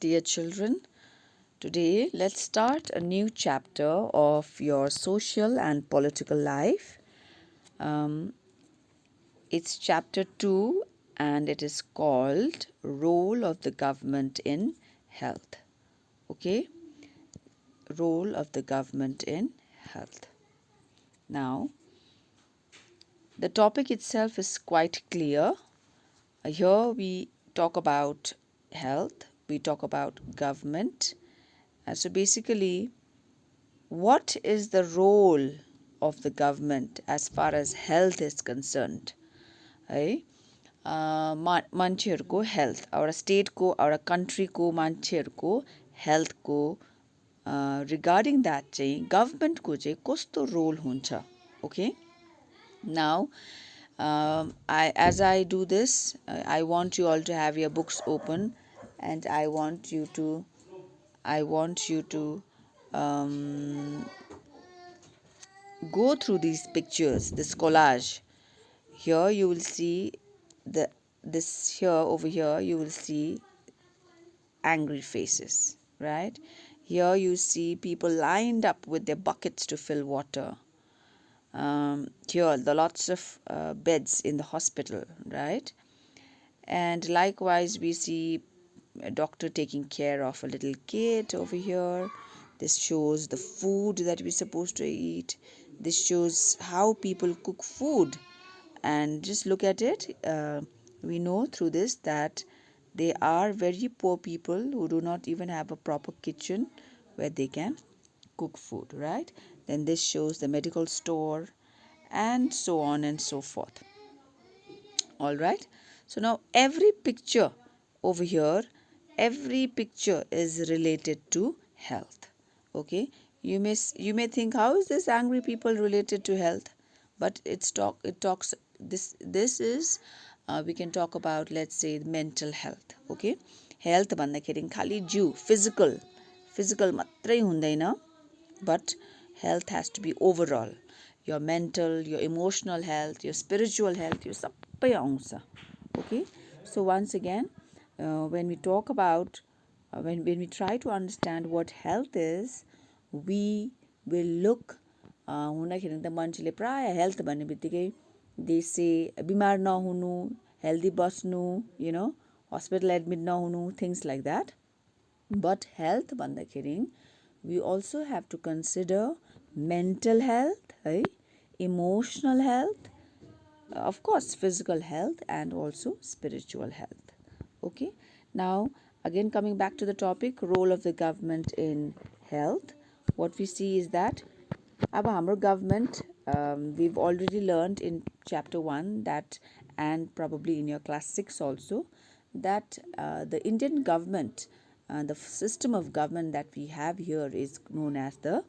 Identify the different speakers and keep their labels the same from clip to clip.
Speaker 1: dear children. Today, let's start a new chapter of your social and political life. It's chapter 2 and it is called Role of the Government in Health. Okay? Role of the Government in Health. Now, the topic itself is quite clear. Here we talk about health, we talk about government. So basically, what is the role of the government as far as health is concerned? है मान्छेहरूको health एउटा स्टेटको एउटा कन्ट्रीको मान्छेहरूको हेल्थको regarding that चाहिँ गभर्मेन्टको चाहिँ कस्तो रोल हुन्छ okay now as I do this, I want you all to have your books open and I want you to go through these pictures, this collage. Here you will see over here you will see angry faces, right? Here you see people lined up with their buckets to fill water. Here the lots of beds in the hospital, right? And likewise we see a doctor taking care of a little kid over here. This shows the food that we're supposed to eat. This shows how people cook food. And just look at it. We know through this that they are very poor people who do not even have a proper kitchen where they can cook food, right? Then this shows the medical store and so on and so forth. All right. So now every picture over here, every picture is related to health. Okay. You may think, how is this angry people related to health? But it talks this is we can talk about, let's say, mental health. Okay. Health भन्दाखेरि खाली जिउ physical मात्रै हुँदैन, but health has to be overall. Your mental, your emotional health, your spiritual health, your सबै आउँछ. Okay. So once again, when we talk about when we try to understand what health is, we will look हुँदाखेरि त मान्छेले प्राय health भन्ने बित्तिकै they say बिमार नहुनु, हेल्दी बस्नु, हस्पिटल एडमिट नहुनु, things like that. But health भन्दाखेरि we also have to consider mental health, emotional health, of course physical health, and also spiritual health. Okay. Now again, coming back to the topic, role of the government in health, what we see is that our government, we've already learned in chapter 1 that, and probably in your class 6 also, that the Indian government, the system of government that we have here is known as the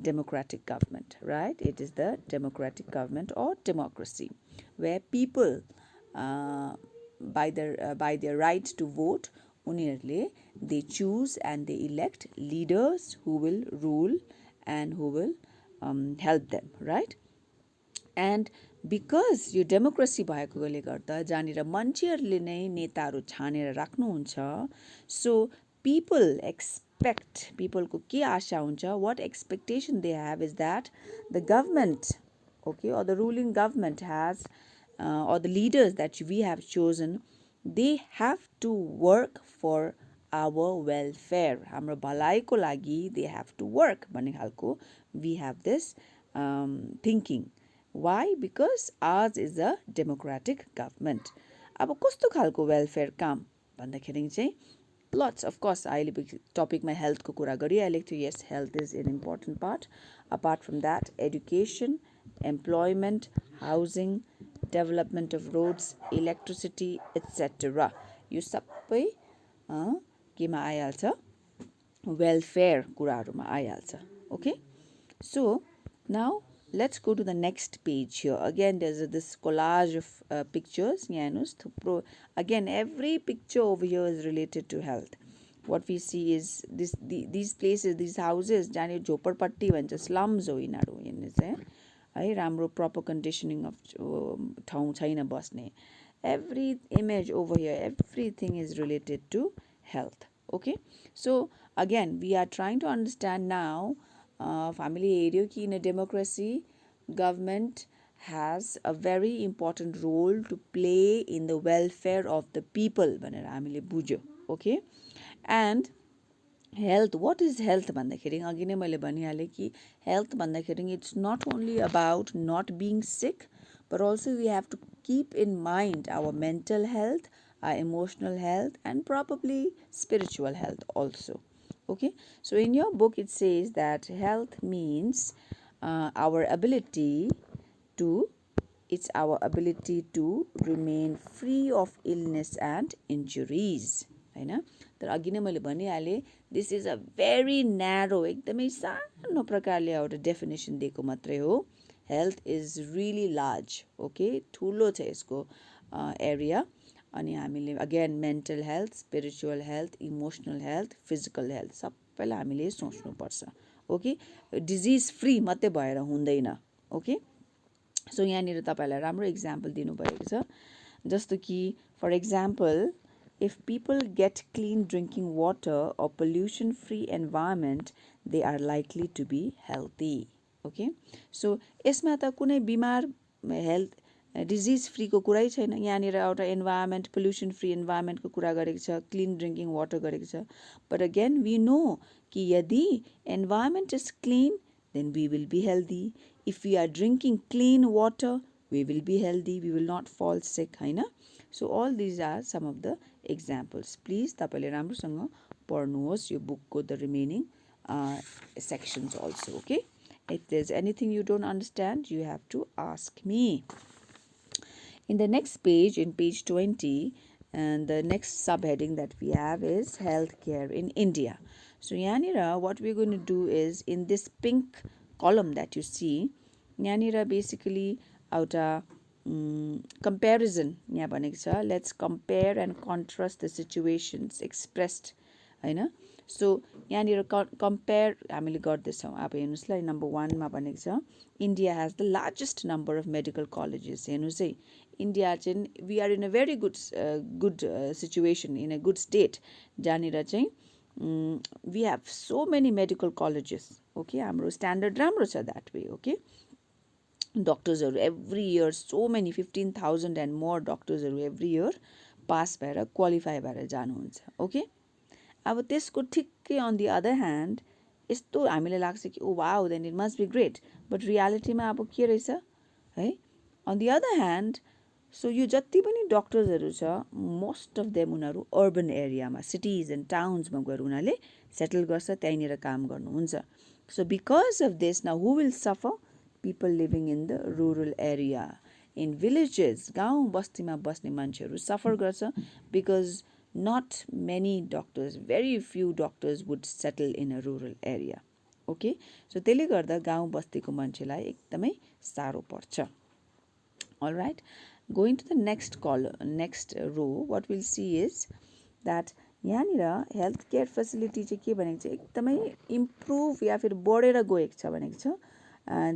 Speaker 1: democratic government, right? It is the democratic government or democracy, where people by their right to vote, they choose and they elect leaders who will rule and who will help them, right? And because यो democracy भएकोले गर्दा जहाँनिर मान्छेहरूले नै नेताहरू छानेर राख्नुहुन्छ, so people expect, peopleको के आशा हुन्छ, what expectation they have is that the government, okay, or the ruling government has or the leaders that we have chosen, they have to work for our welfare. हाम्रो भलाइको लागि they have to work भन्ने खालको we have this thinking. Why? Because ours is a democratic government. अब कस्तो खालको welfare काम भन्दाखेरि चाहिँ lots, of course, अहिले टपिकमा हेल्थको कुरा गरिहालेको छु. Yes, health is an important part. Apart from that, education, employment, housing, development of roads, electricity, etc. यो सबै केमा आइहाल्छ, welfare कुराहरूमा आइहाल्छ. Okay. So now let's go to the next page here. Again, there's this collage of pictures. Again, every picture over here is related to health. What we see is these places, these houses, jane झोपडपट्टी भन्छ, slums हो यिनीहरू, हेर्नु चाहिँ है, राम्रो proper conditioning of ठाउँ छैन बस्ने. Every image over here, everything is related to health. Okay, so again we are trying to understand now family area ki in a democracy government has a very important role to play in the welfare of the people भनेर हामीले बुझ्यो. Okay, and health, what is health भन्दाखेरि अघि नै मैले भनिहालेँ कि health भन्दाखेरि it's not only about not being sick but also we have to keep in mind our mental health, our emotional health and probably spiritual health also. Okay, so in your book it says that health means our ability to it's our ability to remain free of illness and injuries हैन. तर अघि नै मैले भनिहालेँ this is a very narrow एकदमै सानो प्रकारले एउटा डेफिनेसन दिएको मात्रै हो. Health is really large. Okay, ठुलो छ यसको एरिया. अनि हामीले again mental health, spiritual health, emotional health, physical health सबैलाई हामीले सोच्नुपर्छ. ओके, डिजिज फ्री मात्रै भएर हुँदैन. ओके, सो यहाँनिर तपाईँलाई राम्रो इक्जाम्पल दिनुभएको छ. जस्तो कि for example if people get clean drinking water or pollution free environment they are likely to be healthy. Okay, so यसमा त कुनै बिमार हेल्थ डिजिज फ्रीको कुरै छैन. यहाँनिर एउटा इन्भाइरोमेन्ट पोल्युसन फ्री इन्भाइरोमेन्टको कुरा गरेको छ, क्लिन ड्रिङ्किङ वाटर गरेको छ. बट अगेन वी नो कि यदि environment is clean then we will be healthy. If we are drinking clean water we will be healthy, we will not fall sick हैन. So all these are some of the examples. Please तपाईले राम्रोसँग पढ्नुहोस् यो बुकको the remaining sections also. Okay, if there's anything you don't understand you have to ask me. In the next page, in page 20, and the next subheading that we have is healthcare in India. So yanira what we're going to do is in this pink column that you see yanira basically outa comparison यहाँ भनेको छ. Let's compare and contrast the situations expressed हैन. So यहाँनिर compare हामीले गर्दैछौँ. अब हेर्नुहोस् ल, नम्बर 1 मा भनेको छ India has the largest number of medical colleges. हेर्नुहोस् है, इन्डिया चाहिँ we are in a very good situation, in a good state जहाँनिर चाहिँ we have so many medical colleges. Okay, हाम्रो स्ट्यान्डर्ड राम्रो छ द्याट वे. ओके, डक्टर्सहरू every year so many 15,000 and more डक्टर्सहरू एभ्री इयर पास भएर qualify भएर जानुहुन्छ. ओके, अब त्यसको ठिक्कै अन दि अदर ह्यान्ड यस्तो हामीलाई लाग्छ कि oh wow then it must be great, but रियालिटीमा अब के रहेछ है. On the other hand so यो जति पनि डक्टर्सहरू छ मोस्ट अफ देम उनीहरू अर्बन एरियामा सिटिज एन्ड टाउन्समा गएर उनीहरूले सेटल गर्छ, त्यहीँनिर काम गर्नुहुन्छ. So because of this now who will suffer? People living in the rural area, in villages, गाउँ बस्तीमा बस्ने मान्छेहरू सफर गर्छ because not many doctors, very few doctors would settle in a rural area. Okay, so त्यसले गर्दा गाउँ बस्तीको मान्छेलाई एकदमै साह्रो पर्छ. All right, going to the next column, next row, what we'll see is that यहाँनिर हेल्थ केयर फेसिलिटी चाहिँ के भनेको छ एकदमै इम्प्रुभ या फिर बढेर गएको छ भनेको छ.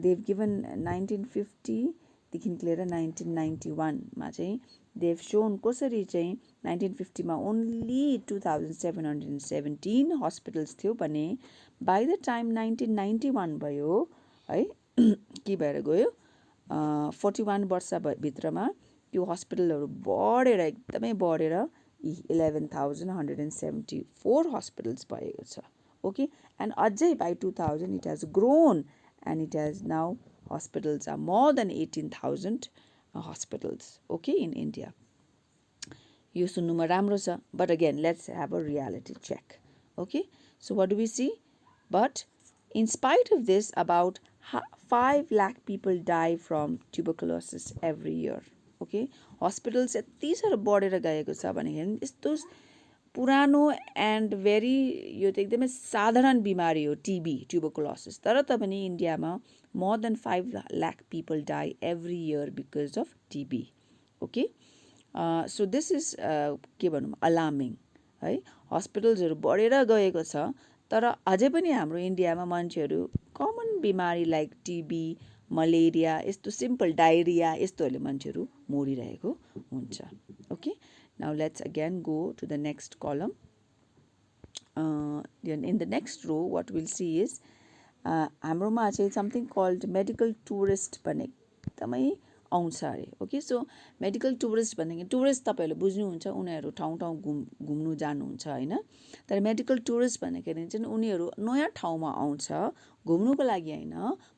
Speaker 1: देव गिभन 1950 देखिको लिएर 1991 मा चाहिँ देव शोन कसरी चाहिँ 1950 मा ओन्ली 2717 हस्पिटल्स थियो भने बाई द टाइम 1991 भयो है के भएर गयो 41 वर्ष भित्रमा त्यो हस्पिटलहरू बढेर एकदमै बढेर 11,174 हस्पिटल्स भएको छ. ओके, एन्ड अझै by 2000 it has grown and it has now hospitals are more than 18,000 hospitals. Okay, in India. यो सुन्नुमा राम्रो छ, but again let's have a reality check. Okay, so what do we see? But in spite of this about 5 lakh people die from tuberculosis every year. Okay, hospitals यति साह्रो बढेर गएको छ भनेखेरि यस्तो पुरानो एन्ड भेरी यो त एकदमै साधारण बिमारी हो टिबी, ट्युबरकुलोसिस. तर त पनि इन्डियामा more than 5 lakh people die every year because of TB. Okay, so this is के भनौँ अलार्मिङ है. हस्पिटल्सहरू बढेर गएको छ तर अझै पनि हाम्रो इन्डियामा मान्छेहरू कमन बिमारी लाइक टिबी, मलेरिया, यस्तो सिम्पल डायरिया यस्तोहरूले मान्छेहरू मरिरहेको हुन्छ. Okay, now let's again go to the next column. Then in the next row, what we'll see is हाम्रोमा चाहिँ something called medical tourist भन्ने एकदमै आउँछ अरे. ओके, सो मेडिकल टुरिस्ट भनेको टुरिस्ट तपाईँहरूले बुझ्नुहुन्छ, उनीहरू ठाउँ ठाउँ घुम्नु जानुहुन्छ होइन. तर मेडिकल टुरिस्ट भनेको चाहिँ उनीहरू नयाँ ठाउँमा आउँछ घुम्नुको लागि होइन,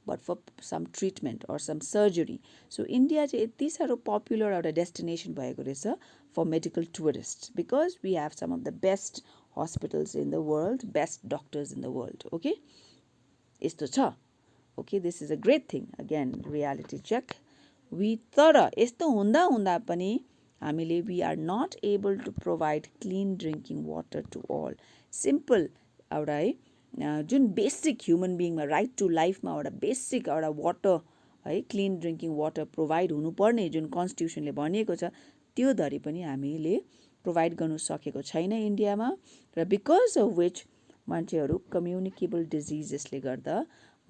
Speaker 1: but for some treatment or some surgery. So India चाहिँ यति साह्रो पपुलर एउटा डेस्टिनेसन भएको रहेछ for medical tourist, because we have some of the best hospitals in the world, best doctors in the world. Okay, यस्तो छ. Okay, this is a great thing. Again reality check. तर यस्तो हुँदा हुँदा पनि हामीले we are not able to provide clean drinking water to all. Simple एउटा है जुन बेसिक ह्युमन बिङमा राइट टु लाइफमा एउटा बेसिक एउटा वाटर है, क्लिन ड्रिङ्किङ वाटर प्रोभाइड हुनुपर्ने जुन कन्स्टिट्युसनले भनिएको छ त्यो धरि पनि हामीले प्रोभाइड गर्नु सकेको छैन इन्डियामा. र बिकज अफ विच मान्छेहरू कम्युनिकेबल डिजिजेसले गर्दा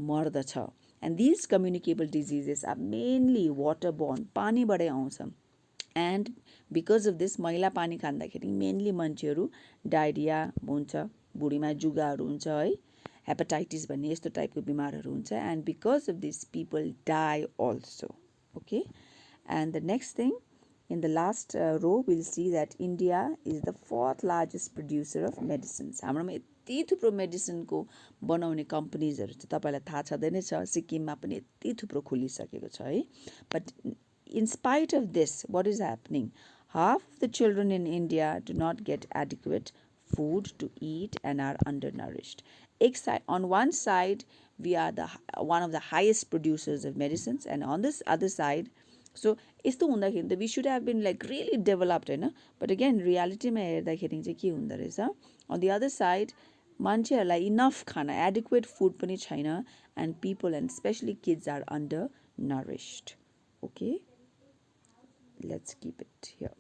Speaker 1: मर्दछ. And these communicable diseases are mainly water borne, पानीबाटै आउँछ. एन्ड बिकज अफ दिस मैला पानी खाँदाखेरि मेनली मान्छेहरू डायरिया हुन्छ, बुढीमा जुगाहरू हुन्छ है, हेपाटाइटिस भन्ने यस्तो टाइपको बिमारहरू हुन्छ. And because of this people die also. Okay, and the next thing in the last row we'll see that India is the fourth largest producer of medicines. हाम्रोमा यति थुप्रो मेडिसिनको बनाउने कम्पनीजहरू चाहिँ तपाईँलाई थाहा छँदै नै छ. सिक्किममा पनि यति थुप्रो खुलिसकेको छ है. But in spite of this, what is happening? Half of the children in India do not get adequate food to eat and are undernourished. On one side, we are one of the highest producers of medicines, and on this other side, so यस्तो हुँदाखेरि त we should have been like really developed होइन. But again रियालिटीमा हेर्दाखेरि चाहिँ के हुँदो रहेछ, अन दि अदर साइड मान्छेहरूलाई इनफ खाना एडिक्वेट फुड पनि छैन. And people and specially kids are undernourished. Okay, let's keep it here.